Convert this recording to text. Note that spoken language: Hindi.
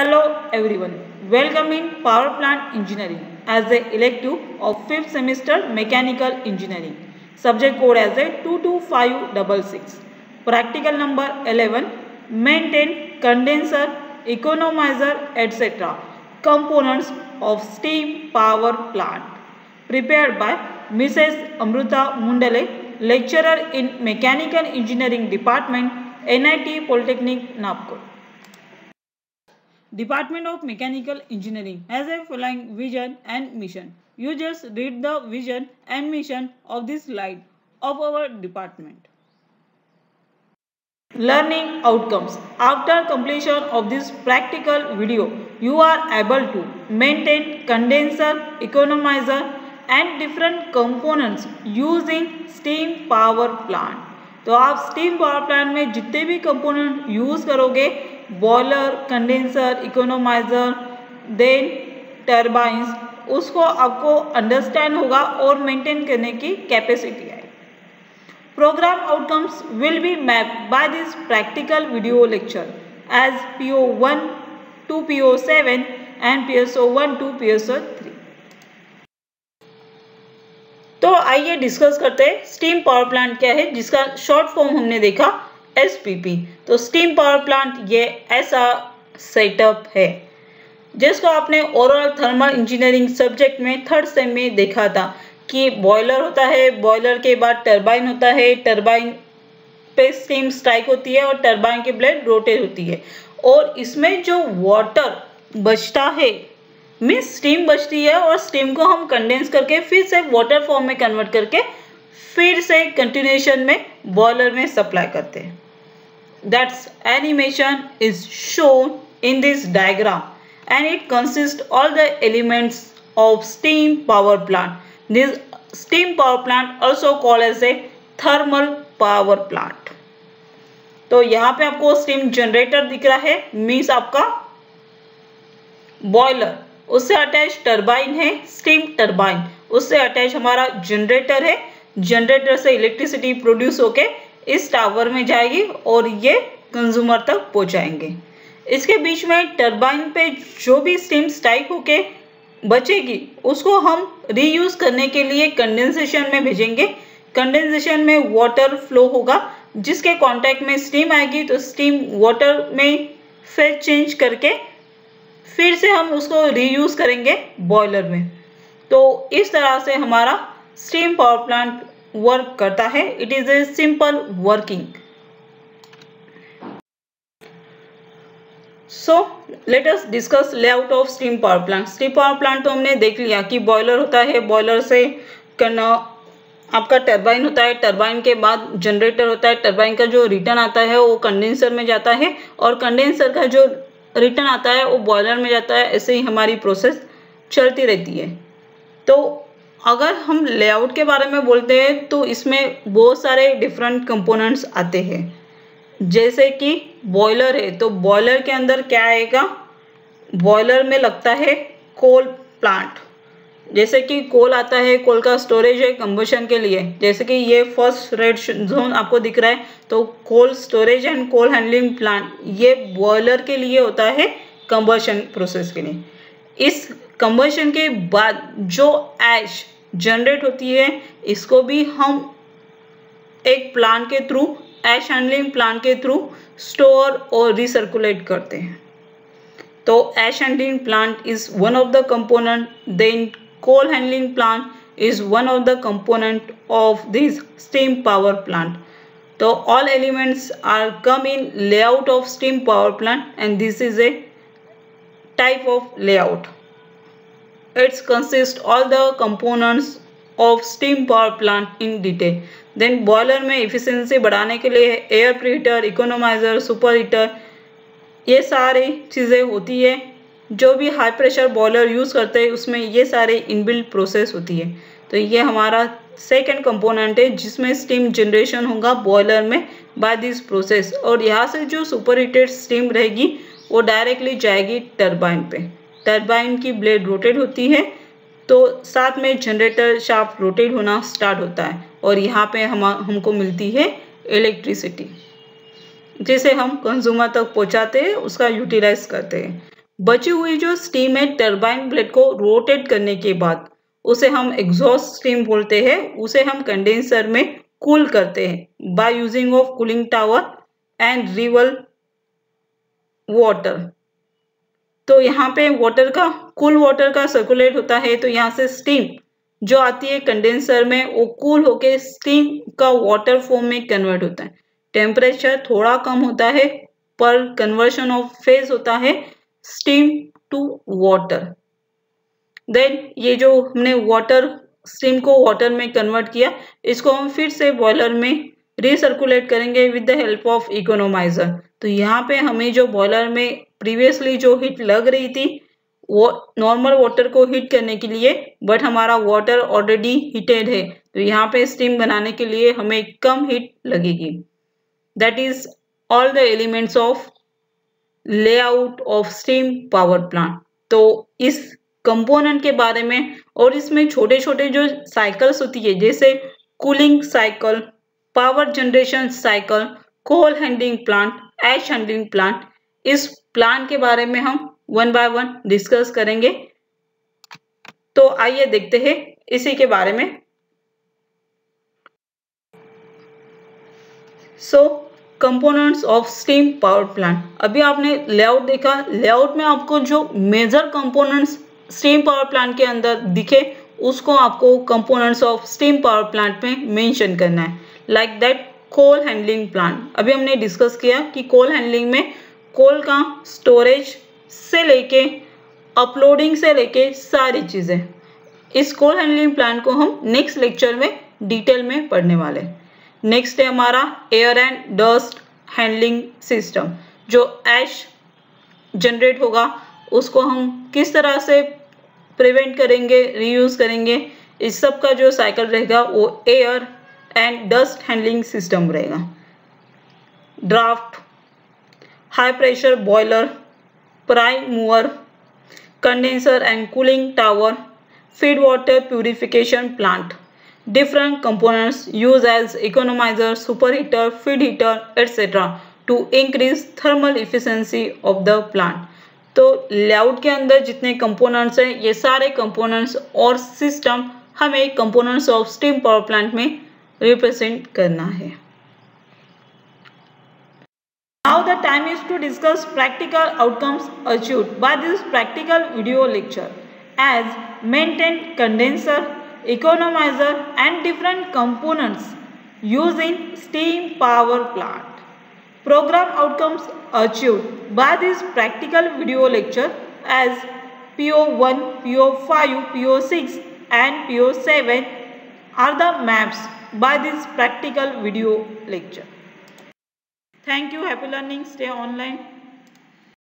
Hello everyone, welcome in Power Plant Engineering as the elective of 5th semester Mechanical Engineering. Subject code as a 22566. Practical number 11, maintain condenser, economizer etc. components of steam power plant. Prepared by Mrs. Amruta Mundale, lecturer in Mechanical Engineering Department, NIT Polytechnic, Nagpur. Department of Mechanical Engineering has a following vision and mission. You just read the vision and mission of this slide of our department. Learning outcomes. After completion of this practical video, you are able to maintain condenser, economizer and different components using steam power plant. तो आप स्टीम पावर प्लांट में जितने भी कंपोनेंट यूज़ करोगे, boiler, condenser, economiser, then turbines, उसको आपको अंडरस्टैंड होगा और मेंटेन करने की कैपेसिटी है. Program outcomes will be mapped by this practical video lecture as PO1 to PO7 and PSO1 to PSO3. तो आइए डिस्कस करते हैं स्टीम पावर प्लांट क्या है, जिसका शॉर्ट फॉर्म हमने देखा SPP. तो स्टीम पावर प्लांट ये ऐसा सेटअप है जिसको आपने ओरल थर्मल इंजीनियरिंग सब्जेक्ट में थर्ड सेम में देखा था कि बॉयलर होता है, बॉयलर के बाद टरबाइन होता है, टरबाइन पे स्टीम स्ट्राइक होती है और टरबाइन की ब्लेड रोटेट होती है और इसमें जो वाटर बचता है मीन्स स्टीम बचती है और स्टीम को हम कंडेंस करके फिर से वाटर फॉर्म में कन्वर्ट करके फिर से कंटिन्यूएशन में बॉयलर में सप्लाई करते हैं. That's animation is shown in this diagram and it consist all the elements of steam power plant. This steam power plant also called as a thermal power plant. तो यहाँ पे आपको स्टीम जनरेटर दिख रहा है, मीन्स आपका बॉयलर, उससे अटैच टरबाइन है, स्टीम टरबाइन, उससे अटैच हमारा जनरेटर है. जनरेटर से इलेक्ट्रिसिटी प्रोड्यूस होके इस टावर में जाएगी और ये कंज्यूमर तक पहुँचाएंगे. इसके बीच में टरबाइन पे जो भी स्टीम स्ट्राइक होके बचेगी उसको हम रीयूज करने के लिए कंडेंसेशन में भेजेंगे. कंडेंसेशन में वाटर फ्लो होगा जिसके कांटेक्ट में स्टीम आएगी, तो स्टीम वाटर में फेज चेंज करके फिर से हम उसको रीयूज करेंगे बॉयलर में. तो इस तरह से हमारा स्टीम पावर प्लांट वर्क करता है. It is a simple working. So let us discuss layout of steam power plant. Steam power plant तो हमने देख लिया कि बॉयलर होता है, बॉयलर से आपका टरबाइन होता है, टरबाइन के बाद जनरेटर होता है, टरबाइन का जो रिटर्न आता है वो कंडेंसर में जाता है और कंडेंसर का जो रिटर्न आता है वो बॉयलर में जाता है. ऐसे ही हमारी प्रोसेस चलती रहती है. तो अगर हम लेआउट के बारे में बोलते हैं तो इसमें बहुत सारे डिफरेंट कंपोनेंट्स आते हैं. जैसे कि बॉयलर है तो बॉयलर के अंदर क्या आएगा, बॉयलर में लगता है कोल प्लांट. जैसे कि कोल आता है, कोल का स्टोरेज है कंबशन के लिए. जैसे कि ये फर्स्ट रेड जोन आपको दिख रहा है, तो coal storage and coal handling plant ये बॉयलर के लिए होता है कंबशन प्रोसेस के लिए. इस कंबशन के बाद जो ऐश जनरेट होती है इसको भी हम एक प्लांट के थ्रू, ऐश हैंडलिंग प्लांट के थ्रू स्टोर और रिसर्कुलेट करते हैं. तो ash handling plant is one of the component. Then coal handling plant is one of the component of this steam power plant. तो all elements are come in layout of steam power plant and this is a type of layout. Its consist all the components of steam power plant in detail. Then boiler में इफिशिएंसी बढ़ाने के लिए air preheater, economiser, super heater, ये सारी चीज़ें होती है. जो भी हाई प्रेशर बॉयलर यूज़ करते हैं उसमें ये सारे इनबिल्ट प्रोसेस होती है. तो ये हमारा सेकंड कंपोनेंट है जिसमें स्टीम जनरेशन होगा बॉयलर में बाय दिस प्रोसेस. और यहाँ से जो सुपर हीटेड स्टीम रहेगी वो डायरेक्टली जाएगी टरबाइन पे. टरबाइन की ब्लेड रोटेट होती है तो साथ में जनरेटर शाफ्ट रोटेट होना स्टार्ट होता है और यहाँ पे हमको मिलती है इलेक्ट्रिसिटी जिसे हम कंज्यूमर तक पहुँचाते हैं, उसका यूटिलाइज करते हैं. बची हुई जो स्टीम है टरबाइन ब्लेड को रोटेट करने के बाद उसे हम एग्जॉस्ट स्टीम बोलते हैं, उसे हम कंडेंसर में कूल करते हैं by using of cooling tower and river water. तो यहाँ पे वाटर का कूल वाटर का सर्कुलेट होता है, तो यहाँ से स्टीम जो आती है कंडेंसर में वो कूल होके स्टीम का वाटर फॉर्म में कन्वर्ट होता है। टेम्परेचर थोड़ा कम होता है पर कन्वर्शन ऑफ फेज होता है स्टीम टू वाटर। देन ये जो हमने वाटर स्टीम को वाटर में कन्वर्ट किया, इसको हम फिर से बॉयलर में रिसर्कुलेट करेंगे with the help of economiser. तो यहाँ पे हमें जो बॉयलर में प्रीवियसली जो हीट लग रही थी वो नॉर्मल वाटर को हीट करने के लिए, बट हमारा वाटर ऑलरेडी हीटेड है, तो यहाँ पे स्टीम बनाने के लिए हमें कम हीट लगेगी। That is all the elements of layout of steam power plant. तो इस कंपोनेंट के बारे में और इसमें छोटे छोटे जो साइकिल्स होती है जैसे cooling cycle, power generation cycle, coal handling plant, ash handling plant, इस प्लांट के बारे में हम वन बाय वन डिस्कस करेंगे। तो आइए देखते हैं इसी के बारे में। So components of steam power plant, अभी आपने लेआउट देखा, लेआउट में आपको जो major components steam power plant के अंदर दिखे उसको आपको components of steam power plant में मेंशन करना है। Like that coal handling plant, अभी हमने डिस्कस किया कि कोल हैंडलिंग में कोल का स्टोरेज से लेके अपलोडिंग से लेके सारी चीजें, इस कोल हैंडलिंग प्लांट को हम नेक्स्ट लेक्चर में डिटेल में पढ़ने वाले। नेक्स्ट है हमारा air and dust handling system, जो ऐश जनरेट होगा उसको हम किस तरह से प्रिवेंट करेंगे, रीयूज करेंगे, इस सब का जो साइकिल रहेगा वो air and dust handling system रहेगा। Draft, high pressure boiler, prime mover, condenser and cooling tower, feed water purification plant, different components used as economizer, superheater, feed heater, etc. to increase thermal efficiency of the plant. तो लेआउट के अंदर जितने कंपोनेंट्स हैं ये सारे कंपोनेंट्स और सिस्टम हमें components of steam power plant में रिप्रेजेंट करना है। Now the time is to discuss practical outcomes achieved by this practical video lecture, as maintained condenser, economizer and different components used in steam power plant. Program outcomes achieved by this practical video lecture as PO1, PO5, PO6 and PO7 are the maps by this practical video lecture. Thank you. Happy learning. Stay online.